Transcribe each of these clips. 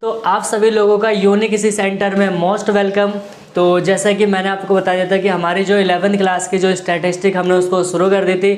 तो आप सभी लोगों का यूनिक इसी सेंटर में मोस्ट वेलकम। तो जैसा कि मैंने आपको बता दिया था कि हमारी जो 11th क्लास की जो स्टैटिस्टिक हमने उसको शुरू कर दी थी,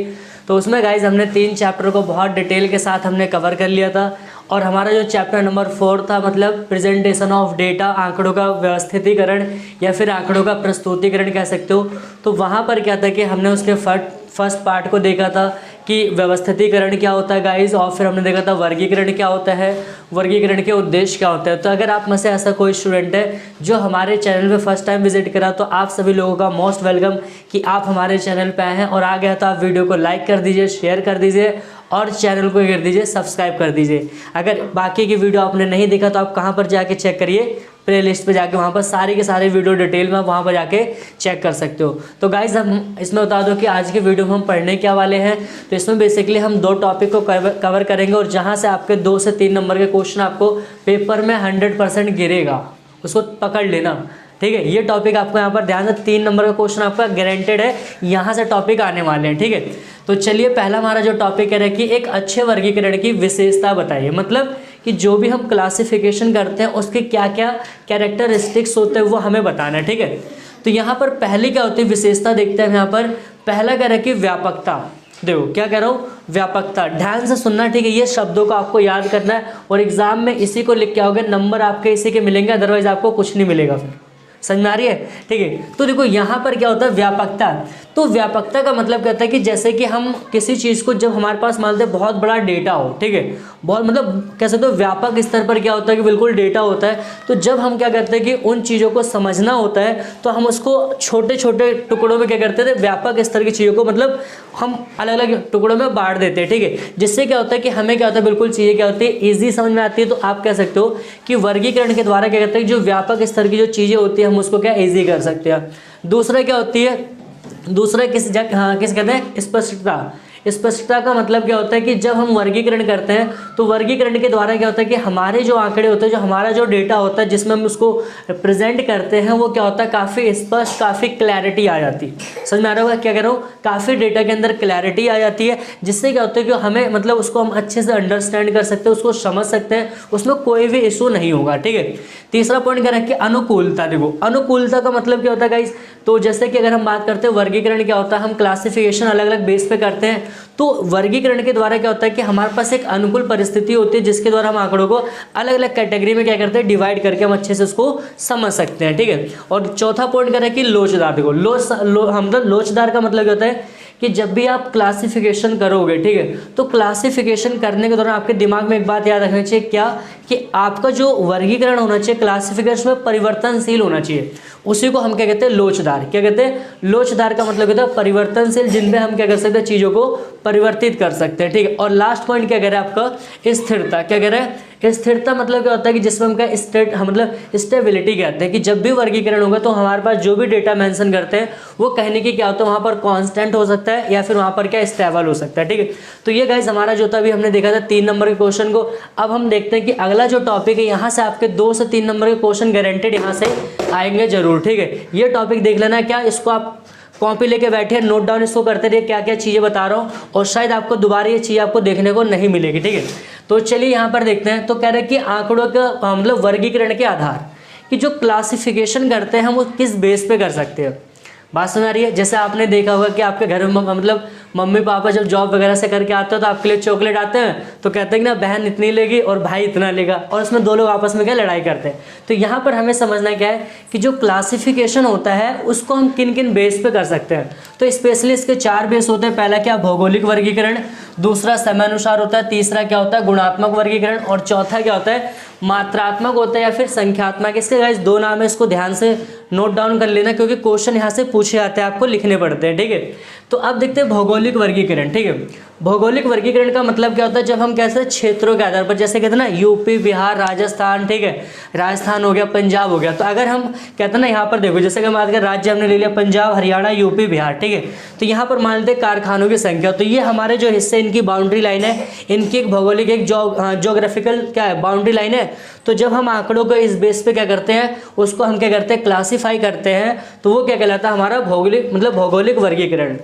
तो उसमें गाइज हमने 3 चैप्टर को बहुत डिटेल के साथ हमने कवर कर लिया था। और हमारा जो चैप्टर नंबर 4 था, मतलब प्रेजेंटेशन ऑफ डेटा, आंकड़ों का व्यवस्थितीकरण या फिर आंकड़ों का प्रस्तुतिकरण कह सकते हो। तो वहाँ पर क्या था कि हमने उसके फर्स्ट पार्ट को देखा था कि व्यवस्थितीकरण क्या होता है गाइज, और फिर हमने देखा था वर्गीकरण क्या होता है, वर्गीकरण के उद्देश्य क्या होता है। तो अगर आप में से ऐसा कोई स्टूडेंट है जो हमारे चैनल पे फर्स्ट टाइम विजिट करा, तो आप सभी लोगों का मोस्ट वेलकम कि आप हमारे चैनल पे आए हैं। और आ गया तो आप वीडियो को लाइक कर दीजिए, शेयर कर दीजिए और चैनल को कर दीजिए सब्सक्राइब कर दीजिए। अगर बाकी की वीडियो आपने नहीं देखा तो आप कहाँ पर जाके चेक करिए, प्ले लिस्ट पर जाके, वहाँ पर सारी के सारे वीडियो डिटेल में वहाँ पर जाके चेक कर सकते हो। तो गाइज हम इसमें बता दो कि आज के वीडियो में हम पढ़ने क्या वाले हैं। तो इसमें बेसिकली हम 2 टॉपिक को कवर करेंगे और जहाँ से आपके 2 से 3 नंबर के क्वेश्चन आपको पेपर में 100% गिरेगा, उसको पकड़ लेना, ठीक है। ये टॉपिक आपको यहाँ पर ध्यान से 3 नंबर का क्वेश्चन आपका गारंटेड है, यहाँ से टॉपिक आने वाले हैं, ठीक है। तो चलिए पहला हमारा जो टॉपिक है कि एक अच्छे वर्गीकरण की विशेषता बताइए। मतलब कि जो भी हम क्लासिफिकेशन करते हैं उसके क्या क्या कैरेक्टरिस्टिक्स होते हैं वो हमें बताना है, ठीक है। तो यहाँ पर पहले क्या होती है विशेषता देखते हैं। यहाँ पर पहला कह रहा है कि व्यापकता। देखो क्या कह रहा हूँ, व्यापकता। ध्यान से सुनना, ठीक है। ये शब्दों को आपको याद करना है और एग्जाम में इसी को लिख के आओगे, नंबर आपके इसी के मिलेंगे, अदरवाइज आपको कुछ नहीं मिलेगा। फिर समझ में आ रही है, ठीक है। तो देखो यहाँ पर क्या होता है व्यापकता। तो व्यापकता का मतलब कहता है कि जैसे कि हम किसी चीज़ को, जब हमारे पास मान लेते बहुत बड़ा डेटा हो, ठीक है, बहुत मतलब कह सकते हो व्यापक स्तर पर क्या होता है कि बिल्कुल डेटा होता है। तो जब हम क्या करते हैं कि उन चीज़ों को समझना होता है तो हम उसको छोटे छोटे टुकड़ों में क्या करते थे, व्यापक स्तर की चीज़ों को मतलब हम अलग अलग टुकड़ों में बांट देते हैं, ठीक है। जिससे क्या होता है कि हमें क्या होता है, बिल्कुल चीज़ें क्या होती है ईजी समझ में आती है। तो आप कह सकते हो कि वर्गीकरण के द्वारा क्या करते हैं, जो व्यापक स्तर की जो चीज़ें होती है हम उसको क्या ईजी कर सकते हैं। दूसरा क्या होती है, दूसरा किस कहते हैं, स्पष्टता। स्पष्टता का मतलब क्या होता है कि जब हम वर्गीकरण करते हैं तो वर्गीकरण के द्वारा क्या होता है कि हमारे जो आंकड़े होते हैं, जो हमारा जो डेटा होता है जिसमें हम उसको प्रेजेंट करते हैं, वो क्या होता है काफ़ी स्पष्ट, काफ़ी क्लैरिटी आ जाती है। समझ में आ रहा होगा क्या कह रहा हूँ, काफ़ी डेटा के अंदर क्लैरिटी आ जाती है, जिससे क्या होता है कि हमें मतलब उसको हम अच्छे से अंडरस्टैंड कर सकते हैं, उसको समझ सकते हैं, उसमें कोई भी इशू नहीं होगा, ठीक है। तीसरा पॉइंट क्या रखिए, अनुकूलता। देखो अनुकूलता का मतलब क्या होता है गाइस, तो जैसे कि अगर हम बात करते हैं वर्गीकरण क्या होता है, हम क्लासिफिकेशन अलग अलग बेस पे करते हैं। तो वर्गीकरण के द्वारा क्या होता है कि हमारे पास एक अनुकूल परिस्थिति होती है जिसके द्वारा हम आंकड़ों को अलग अलग कैटेगरी में क्या करते हैं, डिवाइड करके हम अच्छे से उसको समझ सकते हैं, ठीक है। और चौथा पॉइंट क्या है कि लोचदार। देखो मतलब लोचदार का मतलब क्या होता है कि जब भी आप क्लासिफिकेशन करोगे, ठीक है, तो क्लासिफिकेशन करने के दौरान आपके दिमाग में एक बात याद रखनी चाहिए, क्या कि आपका जो वर्गीकरण होना चाहिए क्लासिफिकेशन में परिवर्तनशील होना चाहिए। उसी को हम क्या कहते हैं, लोचदार। क्या कहते हैं, लोचदार का मतलब कहते हैं परिवर्तनशील, जिनमें हम क्या कर सकते हैं, चीज़ों को परिवर्तित कर सकते हैं, ठीक है। और लास्ट पॉइंट क्या कह रहा है आपका, स्थिरता। क्या कह रहा है, स्थिरता मतलब क्या होता है कि जिसमें हम क्या मतलब स्टेबिलिटी कहते हैं कि जब भी वर्गीकरण होगा तो हमारे पास जो भी डेटा मेंशन करते हैं वो कहने की क्या होता है, वहाँ पर कांस्टेंट हो सकता है या फिर वहाँ पर क्या स्टेबल हो सकता है, ठीक है। तो ये गाइस हमारा जो था अभी हमने देखा था 3 नंबर के क्वेश्चन को। अब हम देखते हैं कि अगला जो टॉपिक है, यहाँ से आपके 2 से 3 नंबर के क्वेश्चन गारंटेड यहाँ से आएंगे जरूर, ठीक है। ये टॉपिक देख लेना, क्या इसको आप कॉपी लेके बैठे, नोट डाउन इसको करते रहिए, क्या क्या चीज़ें बता रहा हूँ, और शायद आपको दोबारा ये चीज़ आपको देखने को नहीं मिलेगी, ठीक है। तो चलिए यहाँ पर देखते हैं। तो कह रहे हैं कि आंकड़ों का मतलब वर्गीकरण के आधार कि जो क्लासिफिकेशन करते हैं हम वो किस बेस पे कर सकते हैं। बात समझ आ रही है। जैसे आपने देखा होगा कि आपके घर में मतलब मम्मी पापा जब जॉब वगैरह से करके आते हैं तो आपके लिए चॉकलेट आते हैं, तो कहते हैं कि ना बहन इतनी लेगी और भाई इतना लेगा, और उसमें 2 लोग आपस में क्या लड़ाई करते हैं। तो यहाँ पर हमें समझना क्या है कि जो क्लासिफिकेशन होता है उसको हम किन किन बेस पे कर सकते हैं। तो स्पेशली इसके 4 बेस होते हैं। पहला क्या, भौगोलिक वर्गीकरण, दूसरा समयानुसार होता है, तीसरा क्या होता है गुणात्मक वर्गीकरण, और चौथा क्या होता है मात्रात्मक होता है या फिर संख्यात्मक। इसके गाइस 2 नाम है, इसको ध्यान से नोट डाउन कर लेना क्योंकि क्वेश्चन यहाँ से पूछे जाते हैं, आपको लिखने पड़ते हैं, ठीक है। तो अब देखते हैं भौगोलिक वर्गीकरण, ठीक है। भौगोलिक वर्गीकरण का मतलब क्या होता है, जब हम कैसे क्षेत्रों के आधार पर, जैसे कहते हैं ना यूपी, बिहार, राजस्थान, ठीक है, राजस्थान हो गया, पंजाब हो गया। तो अगर हम कहते हैं ना यहाँ पर देखो, जैसे कि हम बात करें राज्य हमने ले लिया पंजाब, हरियाणा, यूपी, बिहार, ठीक है। तो यहाँ पर मान लेते हैं कारखानों की संख्या। तो ये हमारे जो हिस्से इनकी बाउंड्री लाइन है, इनकी एक भौगोलिक एक जोग्राफिकल क्या है बाउंड्री लाइन है। तो जब हम आंकड़ों को इस बेस पे क्या करते हैं, उसको हम क्या करते हैं क्लासीफाई करते हैं, तो वो क्या कहलाता है हमारा भौगोलिक मतलब भौगोलिक वर्गीकरण।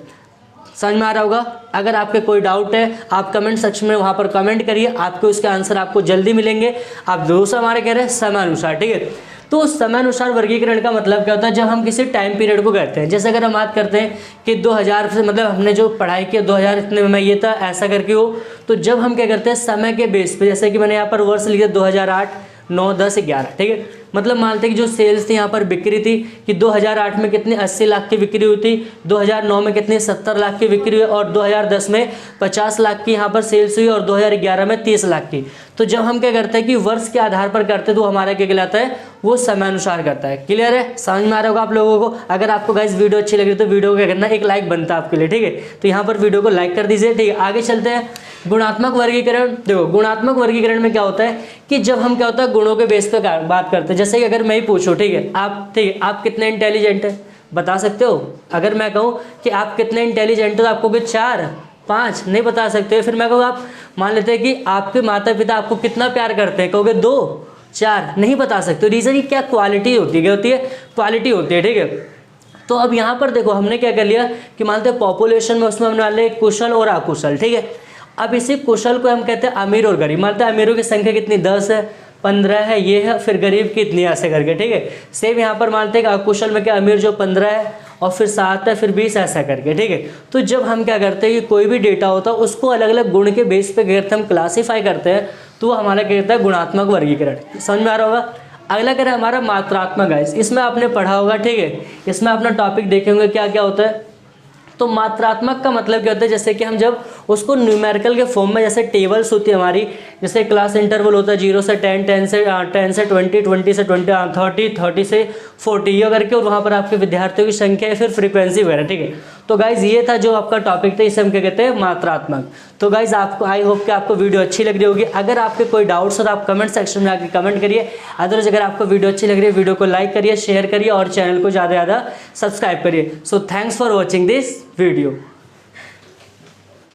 समझ में आ रहा होगा। अगर आपके कोई डाउट है आप कमेंट सेक्शन में वहाँ पर कमेंट करिए, आपके उसके आंसर आपको जल्दी मिलेंगे। आप दूसरा हमारे कह रहे हैं समयानुसार, ठीक है। तो समयानुसार वर्गीकरण का मतलब क्या होता है, जब हम किसी टाइम पीरियड को कहते हैं, जैसे अगर हम बात करते हैं कि 2000 से मतलब हमने जो पढ़ाई किया 2000 इतने में ये था ऐसा करके हो, तो जब हम क्या करते हैं समय के बेस पे, जैसे कि मैंने यहाँ पर वर्ष लिखा 2008, 9, 10, 11, ठीक है। मतलब मानते हैं कि जो सेल्स थी यहाँ पर बिक्री थी कि 2008 में कितनी 80 लाख की बिक्री हुई थी, 2009 में कितनी 70 लाख की बिक्री हुई और 2010 में 50 लाख की यहाँ पर सेल्स हुई और 2011 में 30 लाख की। तो जब हम क्या करते हैं कि वर्ष के आधार पर करते हैं तो हमारा क्या कहलाता है, वो समयानुसार करता है। क्लियर है, समझ में आ रहा होगा आप लोगों को। अगर आपको गाइस वीडियो अच्छी लग रही है तो वीडियो को क्या करना, एक लाइक बनता है आपके लिए, ठीक है। तो यहाँ पर वीडियो को लाइक कर दीजिए, ठीक है। आगे चलते हैं गुणात्मक वर्गीकरण। देखो गुणात्मक वर्गीकरण में क्या होता है कि जब हम क्या होता है गुणों के बेस पर बात करते हैं। जैसे कि अगर मैं ही पूछूं, ठीक है, आप कितने इंटेलिजेंट है बता सकते हो। अगर मैं कहूँ कि आप कितने इंटेलिजेंट हो तो आपको कि 4, 5 नहीं बता सकते। फिर मैं कहूँ आप मान लेते हैं कि आपके माता पिता आपको कितना प्यार करते हैं, कहोगे 2, 4 नहीं बता सकते। रीज़न की क्या क्वालिटी होती है, क्या होती है, क्वालिटी होती है, ठीक है। तो अब यहाँ पर देखो हमने क्या कर लिया कि मानते हैं पॉपुलेशन में उसमें हमने डाले कुशल और अकुशल, ठीक है। अब इसी कुशल को हम कहते हैं अमीर और गरीब। मानते हैं अमीरों की संख्या कितनी 10 है, 15 है, ये है, फिर गरीब की इतनी ऐसे करके, ठीक है। सेम यहाँ पर मानते हैं कि अकुशल में क्या अमीर जो 15 है और फिर 7 है, फिर 20 ऐसा करके, ठीक है। तो जब हम क्या करते हैं कि कोई भी डेटा होता है उसको अलग अलग गुण के बेस पे करते हम क्लासीफाई करते हैं, तो हमारा क्या कहता है गुणात्मक वर्गीकरण। समझ में आ रहा होगा। अगला करें हमारा मात्रात्मक है, इसमें आपने पढ़ा होगा, ठीक है। इसमें अपना टॉपिक देखे होंगे क्या क्या होता है। तो मात्रात्मक का मतलब क्या होता है, जैसे कि हम जब उसको न्यूमेरिकल के फॉर्म में, जैसे टेबल्स होती है हमारी, जैसे क्लास इंटरवल होता है 0 से 10, 10 से 20, 20 से 20, 30, 30 से 40 ये करके, और वहाँ पर आपके विद्यार्थियों की संख्या है, फिर फ्रीक्वेंसी वगैरह, ठीक है। तो गाइज ये था जो आपका टॉपिक था, इसे हम क्या कहते हैं मात्रात्मक। तो गाइज आपको आई होप कि आपको वीडियो अच्छी लग रही होगी। अगर आपके कोई डाउट्स हो तो आप कमेंट सेक्शन में आके कमेंट करिए। अदरवाइज अगर आपको वीडियो अच्छी लग रही है वीडियो को लाइक करिए, शेयर करिए और चैनल को ज़्यादा से ज़्यादा सब्सक्राइब करिए। So thanks for watching this video।